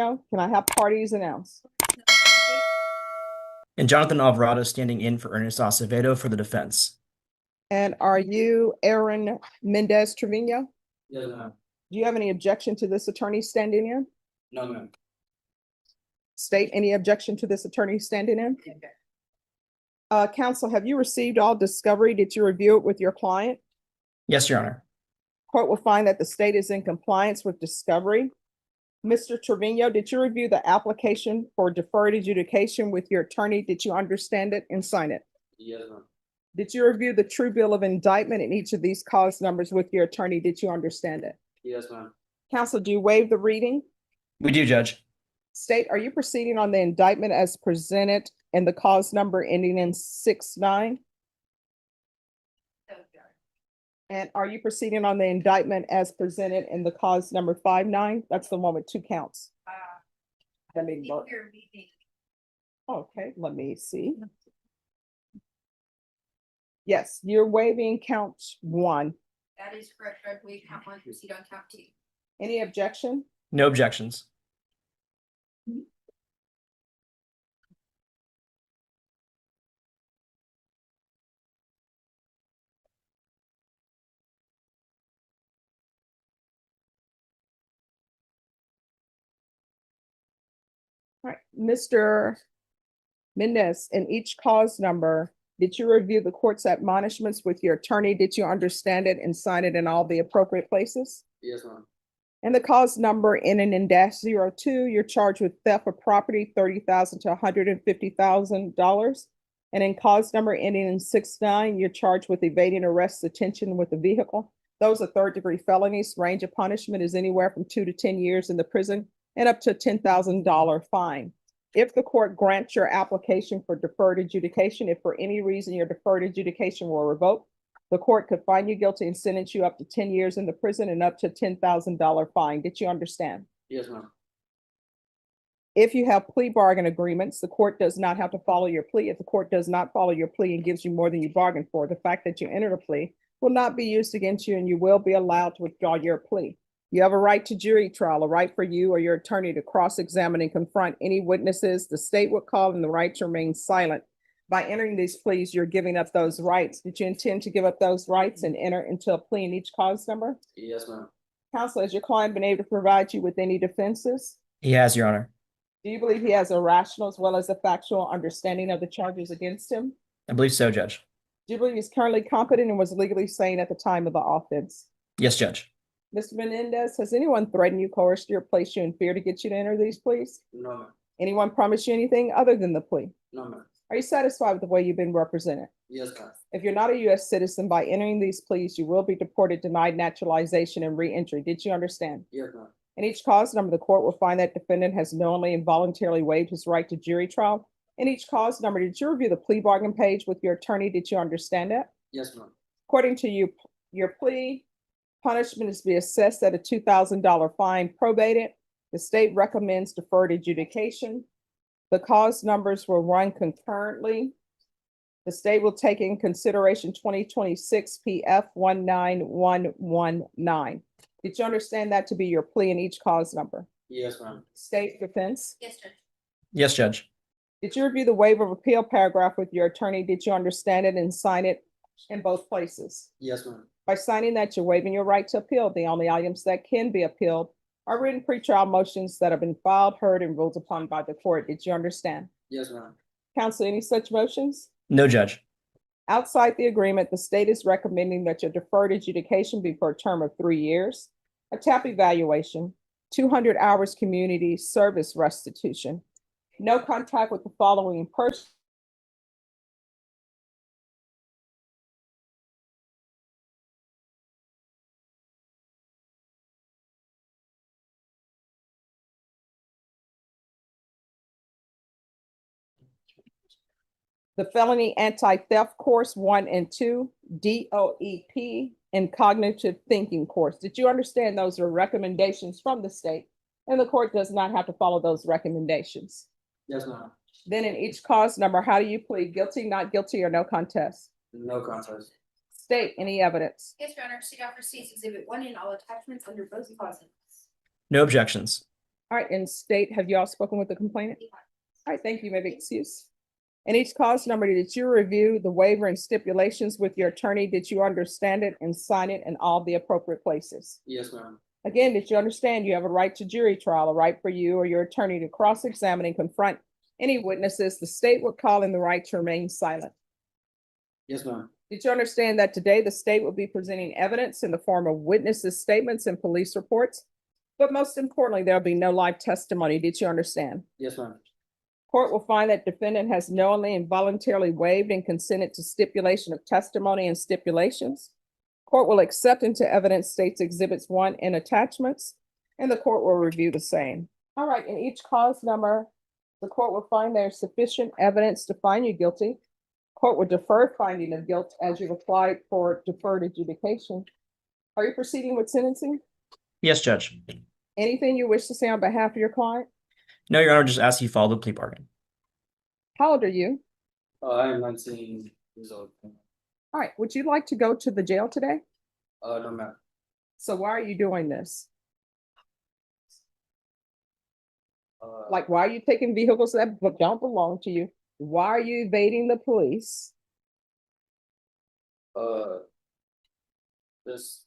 Can I have parties announced? And Jonathan Alvarado standing in for Ernest Acevedo for the defense. And are you Aaron Menendez Trevino? Yes, ma'am. Do you have any objection to this attorney standing in? No, ma'am. State any objection to this attorney standing in? Counsel, have you received all discovery? Did you review it with your client? Yes, Your Honor. Court will find that the state is in compliance with discovery. Mr. Trevino, did you review the application for deferred adjudication with your attorney? Did you understand it and sign it? Yes, ma'am. Did you review the true bill of indictment in each of these cause numbers with your attorney? Did you understand it? Yes, ma'am. Counsel, do you waive the reading? We do, Judge. State, are you proceeding on the indictment as presented and the cause number ending in 6-9? And are you proceeding on the indictment as presented in the cause number 5-9? That's the one with 2 counts. That may work. Okay, let me see. Yes, you're waiving count 1. That is correct. I believe count 1, proceed on count 2. Any objection? No objections. All right, Mr. Menendez, in each cause number, did you review the court's admonishments with your attorney? Did you understand it and sign it in all the appropriate places? Yes, ma'am. And the cause number ending in -02, you're charged with theft of property, $30,000 to $150,000. And in cause number ending in 6-9, you're charged with evading arrest, detention with a vehicle. Those are third-degree felonies. Range of punishment is anywhere from 2 to 10 years in the prison and up to a $10,000 fine. If the court grants your application for deferred adjudication, if for any reason your deferred adjudication were revoked, the court could find you guilty and sentence you up to 10 years in the prison and up to a $10,000 fine. Did you understand? Yes, ma'am. If you have plea bargain agreements, the court does not have to follow your plea. If the court does not follow your plea and gives you more than you bargained for, the fact that you entered a plea will not be used against you and you will be allowed to withdraw your plea. You have a right to jury trial, a right for you or your attorney to cross-examine and confront any witnesses the state would call, and the right to remain silent. By entering these pleas, you're giving up those rights. Did you intend to give up those rights and enter into a plea in each cause number? Yes, ma'am. Counsel, has your client been able to provide you with any defenses? He has, Your Honor. Do you believe he has a rational as well as a factual understanding of the charges against him? I believe so, Judge. Do you believe he's currently competent and was legally sane at the time of the offense? Yes, Judge. Mr. Menendez, has anyone threatened you, coerced you, or placed you in fear to get you to enter these pleas? No, ma'am. Anyone promised you anything other than the plea? No, ma'am. Are you satisfied with the way you've been represented? Yes, ma'am. If you're not a U.S. citizen, by entering these pleas, you will be deported, denied naturalization, and re-entry. Did you understand? Yes, ma'am. In each cause number, the court will find that defendant has knowingly and voluntarily waived his right to jury trial. In each cause number, did you review the plea bargain page with your attorney? Did you understand that? Yes, ma'am. According to you, your plea punishment is to be assessed at a $2,000 fine probated. The state recommends deferred adjudication. The cause numbers will run concurrently. The state will take in consideration 2026 PF 19119. Did you understand that to be your plea in each cause number? Yes, ma'am. State defense. Yes, Judge. Yes, Judge. Did you review the waiver of appeal paragraph with your attorney? Did you understand it and sign it in both places? Yes, ma'am. By signing that, you're waiving your right to appeal. The only items that can be appealed are written pretrial motions that have been filed, heard, and ruled upon by the court. Did you understand? Yes, ma'am. Counsel, any such motions? No, Judge. Outside the agreement, the state is recommending that your deferred adjudication be for a term of 3 years, a TAP evaluation, 200 hours community service restitution, no contact with the following person. The felony anti-theft course 1 and 2, DOEP, and cognitive thinking course. Did you understand those are recommendations from the state? And the court does not have to follow those recommendations. Yes, ma'am. Then in each cause number, how do you plead? Guilty, not guilty, or no contest? No contest. State any evidence. Yes, Your Honor. State offer States Exhibit 1 and all attachments under both causes. No objections. All right, and state, have you all spoken with the complainant? All right, thank you. You may be excused. And each cause number, did you review the waiver and stipulations with your attorney? Did you understand it and sign it in all the appropriate places? Yes, ma'am. Again, did you understand you have a right to jury trial, a right for you or your attorney to cross-examine and confront any witnesses the state would call in the right to remain silent? Yes, ma'am. Did you understand that today the state will be presenting evidence in the form of witnesses' statements and police reports? But most importantly, there'll be no live testimony. Did you understand? Yes, ma'am. Court will find that defendant has knowingly and voluntarily waived and consented to stipulation of testimony and stipulations. Court will accept into evidence states exhibits 1 and attachments, and the court will review the same. All right, in each cause number, the court will find there's sufficient evidence to find you guilty. Court will defer finding of guilt as you've applied for deferred adjudication. Are you proceeding with sentencing? Yes, Judge. Anything you wish to say on behalf of your client? No, Your Honor, just ask you follow the plea bargain. How old are you? I am 19 years old. All right, would you like to go to the jail today? No, ma'am. So why are you doing this? Uh, Like, why are you taking vehicles that don't belong to you? Why are you evading the police? Just,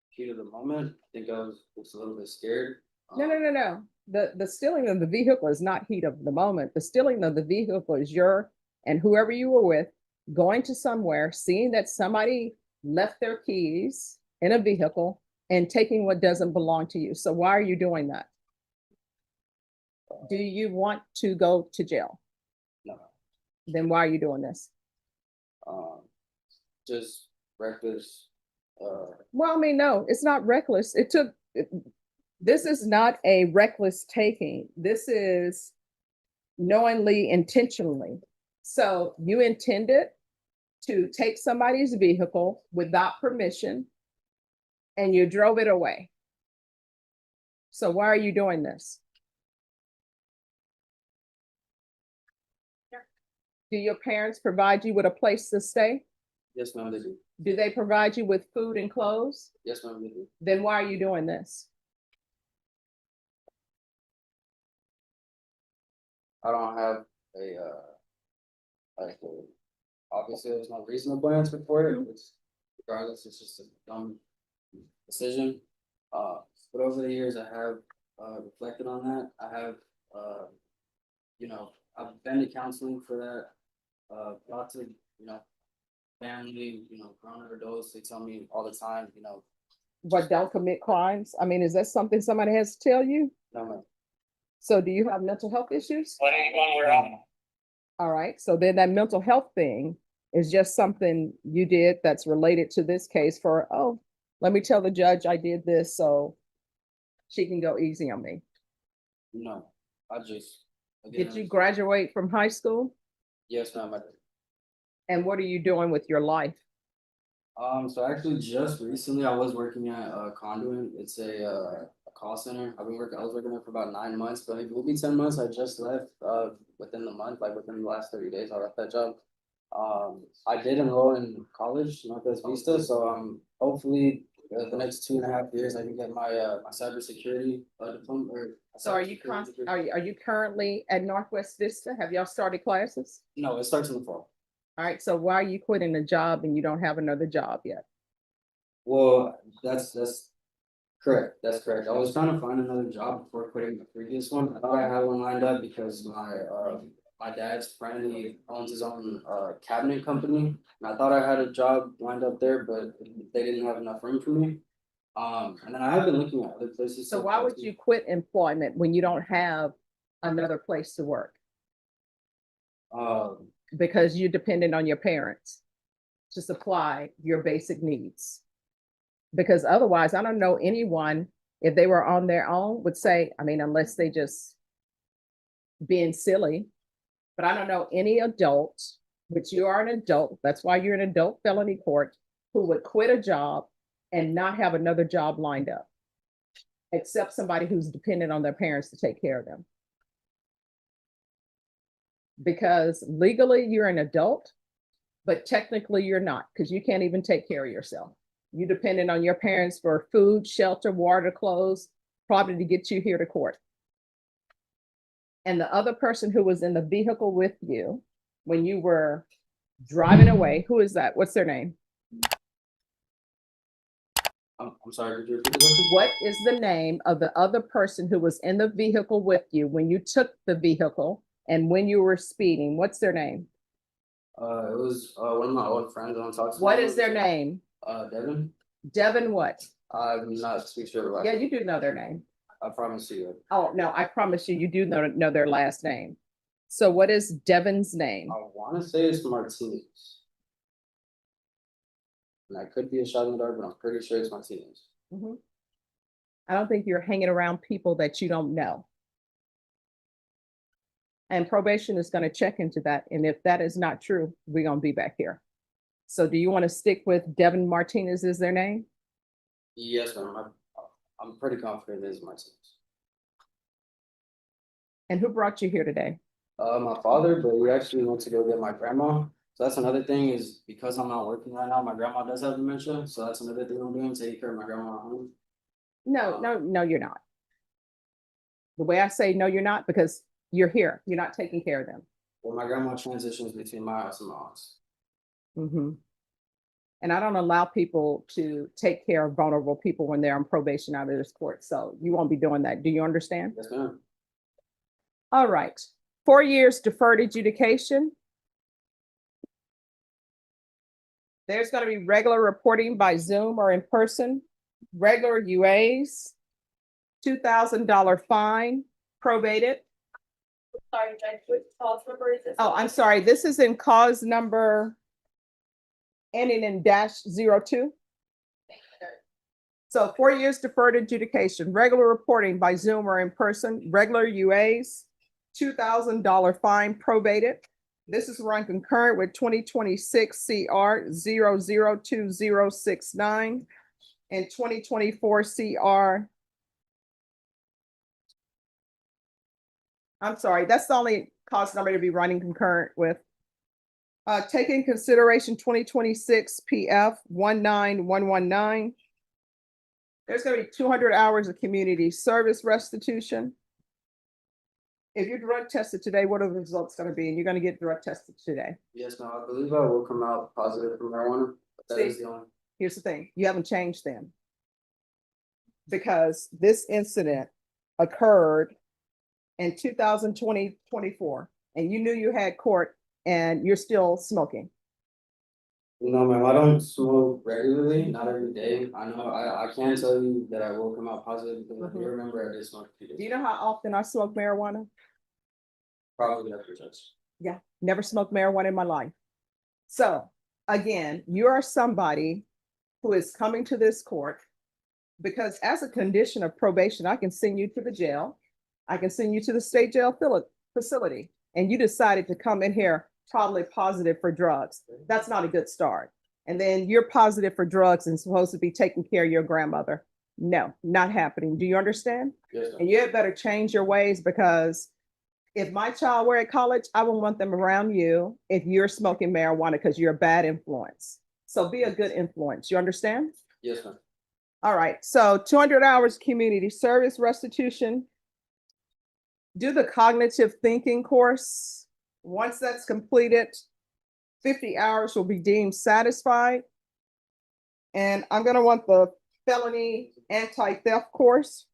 heat of the moment. I think I was just a little bit scared. No. The stealing of the vehicle is not heat of the moment. The stealing of the vehicle is your and whoever you were with going to somewhere, seeing that somebody left their keys in a vehicle and taking what doesn't belong to you. So why are you doing that? Do you want to go to jail? No, Then why are you doing this? just reckless. Well, I mean, no, it's not reckless. This is not a reckless taking. This is knowingly, intentionally. So you intended to take somebody's vehicle without permission and you drove it away. So why are you doing this? Do your parents provide you with a place to stay? Yes, ma'am, they do. Do they provide you with food and clothes? Yes, ma'am, they do. Then why are you doing this? I don't have like, obviously there's no reasonable answer for it, which regardless, it's just a dumb decision. But over the years, I have, reflected on that. I have, I've been to counseling for that. Lots of, family, grown-up adults, they tell me all the time, But don't commit crimes? I mean, is that something somebody has to tell you? no, ma'am. So do you have mental health issues? 181, we're on. All right, so then that mental health thing is just something you did that's related to this case for, oh, let me tell the judge I did this so she can go easy on me. No, I just. Did you graduate from high school? Yes, ma'am, I did. And what are you doing with your life? So actually just recently I was working at Conduit. It's a call center. I was working there for about 9 months, but it will be 10 months. I just left within the month, like within the last 30 days, I left that job. I did enroll in college, Northwest Vista, so hopefully the next 2.5 years I can get my my cybersecurity diploma. So are you currently at Northwest Vista? Have y'all started classes? No, it starts in the fall. All right, so why are you quitting a job and you don't have another job yet? Well, that's correct. That's correct. I was trying to find another job before quitting the previous one. I thought I had one lined up because my dad's friend, he owns his own cabinet company. And I thought I had a job lined up there, but they didn't have enough room for me. And then I have been looking at other places. So why would you quit employment when you don't have another place to work? Because you're dependent on your parents to supply your basic needs. Because otherwise, I don't know anyone, if they were on their own, would say, I mean, unless they just being silly, but I don't know any adult, which you are an adult, that's why you're in adult felony court, who would quit a job and not have another job lined up, except somebody who's dependent on their parents to take care of them. Because legally you're an adult, but technically you're not, because you can't even take care of yourself. You're dependent on your parents for food, shelter, water, clothes, probably to get you here to court. And the other person who was in the vehicle with you when you were driving away, who is that? What's their name? I'm sorry, could you repeat the question? What is the name of the other person who was in the vehicle with you when you took the vehicle and when you were speeding? What's their name? It was, one of my old friends on talks. What is their name? Devin. Devin what? I'm not too sure about. Yeah, you do know their name. I promise you. Oh, no, I promise you, you do know their last name. So what is Devin's name? I wanna say it's Martinez. And I could be a shot in the dark, but I'm pretty sure it's Martinez. Mhm. I don't think you're hanging around people that you don't know. And probation is going to check into that. And if that is not true, we're going to be back here. So do you want to stick with Devin Martinez is their name? Yes, ma'am. I'm pretty confident it's Martinez. And who brought you here today? My father, but he actually went to go get my grandma. So that's another thing is because I'm not working right now, my grandma does have dementia. So that's another thing I'm doing, taking care of my grandma at home. No, you're not. The way I say no, you're not, because you're here. You're not taking care of them. Well, my grandma transitions between my house and my aunt's. Mhm. And I don't allow people to take care of vulnerable people when they're on probation out of this court. So you won't be doing that. Do you understand? Yes, ma'am. All right. 4 years deferred adjudication. There's going to be regular reporting by Zoom or in person, regular UAs, $2,000 fine, probated. Sorry, Judge, which cause number is this? Oh, I'm sorry. This is in cause number ending in -02. So 4 years deferred adjudication, regular reporting by Zoom or in person, regular UAs, $2,000 fine, probated. This is run concurrent with 2026 CR 002069 and 2024 CR. I'm sorry, that's the only cause number to be running concurrent with. Take in consideration 2026 PF 19119. There's going to be 200 hours of community service restitution. If you're drug tested today, what are the results going to be? And you're going to get drug tested today. Yes, ma'am. I believe I will come out positive for marijuana. But that is the only. Here's the thing, you haven't changed them. Because this incident occurred in 2024, and you knew you had court and you're still smoking. No, ma'am, I don't smoke regularly, not every day. I know, I can tell you that I will come out positive because I do remember I did smoke a few days. Do you know how often I smoke marijuana? Probably after church. Yeah, never smoked marijuana in my life. So again, you are somebody who is coming to this court because as a condition of probation, I can send you to the jail. I can send you to the state jail facility, and you decided to come in here probably positive for drugs. That's not a good start. And then you're positive for drugs and supposed to be taking care of your grandmother. No, not happening. Do you understand? Yes, ma'am. And you had better change your ways, because if my child were at college, I wouldn't want them around you if you're smoking marijuana because you're a bad influence. So be a good influence. You understand? Yes, ma'am. All right. So 200 hours community service restitution. Do the cognitive thinking course. Once that's completed, 50 hours will be deemed satisfied. And I'm going to want the felony anti-theft course.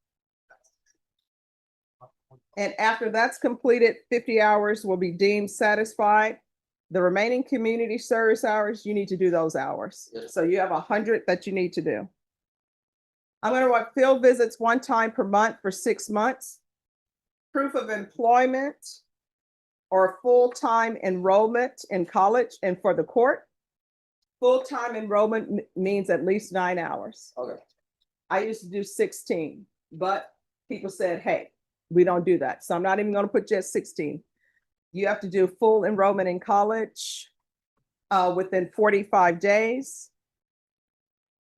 And after that's completed, 50 hours will be deemed satisfied. The remaining community service hours, you need to do those hours. Yes. So you have 100 that you need to do. I'm going to want field visits 1 time per month for 6 months. Proof of employment or full-time enrollment in college and for the court. Full-time enrollment means at least 9 hours. Okay. I used to do 16, but people said, hey, we don't do that. So I'm not even going to put just 16. You have to do full enrollment in college within 45 days.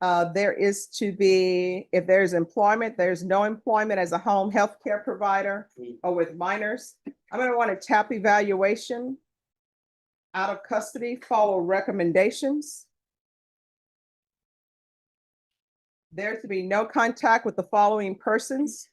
There is to be, if there's employment, there's no employment as a home health care provider or with minors. I'm going to want a TAP evaluation, out of custody, follow recommendations. There to be no contact with the following persons.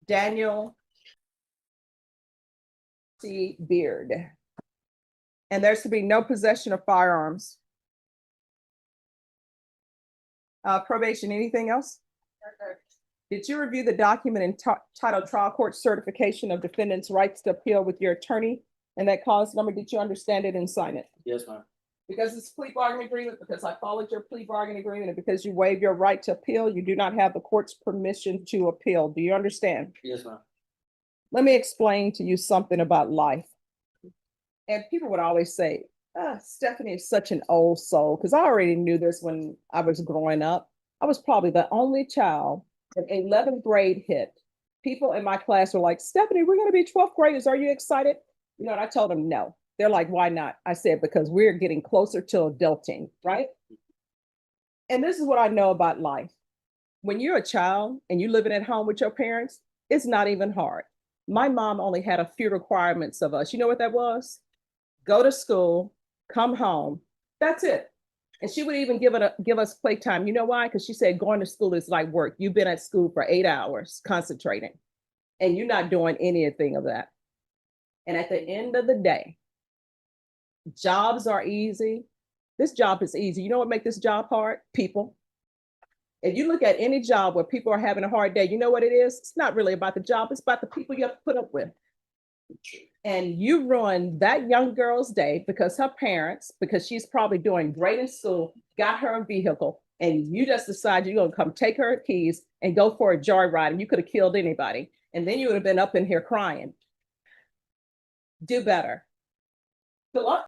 Daniel C. Beard. And there's to be no possession of firearms. Probation, anything else? Did you review the document entitled Trial Court Certification of Defendant's Rights to Appeal with your attorney and that cause number? Did you understand it and sign it? Yes, ma'am. Because it's a plea bargaining agreement, because I followed your plea bargaining agreement, and because you waive your right to appeal, you do not have the court's permission to appeal. Do you understand? Yes, ma'am. Let me explain to you something about life. And people would always say, Stephanie is such an old soul, because I already knew this when I was growing up. I was probably the only child that 11th grade hit. People in my class were like, Stephanie, we're going to be 12th graders. Are you excited? You know, and I told them no. They're like, why not? I said, because we're getting closer to adulting, right? And this is what I know about life. When you're a child and you're living at home with your parents, it's not even hard. My mom only had a few requirements of us. You know what that was? Go to school, come home. That's it. And she would even give us playtime. You know why? Because she said going to school is like work. You've been at school for 8 hours concentrating, and you're not doing anything of that. And at the end of the day, jobs are easy. This job is easy. You know what makes this job hard? People. If you look at any job where people are having a hard day, you know what it is? It's not really about the job. It's about the people you have to put up with. And you ruined that young girl's day because her parents, because she's probably doing great in school, got her a vehicle, and you just decided you're going to come take her keys and go for a joyride, and you could have killed anybody. And then you would have been up in here crying. Do better. Good luck.